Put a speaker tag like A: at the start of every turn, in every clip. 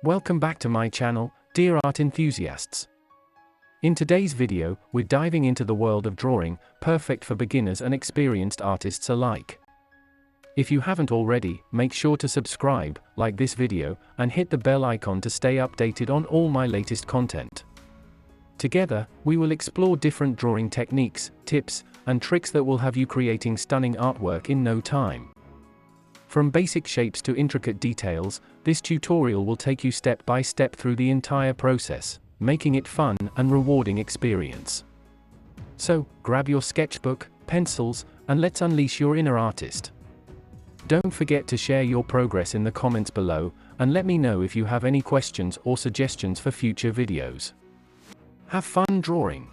A: Welcome back to my channel, dear art enthusiasts. In today's video, we're diving into the world of drawing, perfect for beginners and experienced artists alike. If you haven't already, make sure to subscribe, like this video, and hit the bell icon to stay updated on all my latest content. Together, we will explore different drawing techniques, tips, and tricks that will have you creating stunning artwork in no time. From basic shapes to intricate details, this tutorial will take you step by step through the entire process, making it fun and rewarding experience. So, grab your sketchbook, pencils, and let's unleash your inner artist. Don't forget to share your progress in the comments below, and let me know if you have any questions or suggestions for future videos. Have fun drawing!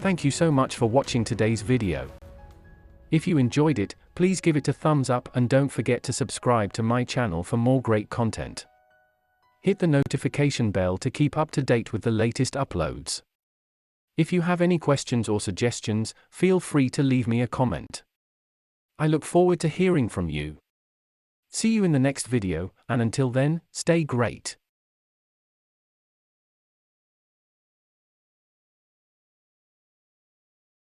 A: Thank you so much for watching today's video. If you enjoyed it, please give it a thumbs up and don't forget to subscribe to my channel for more great content. Hit the notification bell to keep up to date with the latest uploads. If you have any questions or suggestions, feel free to leave me a comment. I look forward to hearing from you. See you in the next video, and until then, stay great.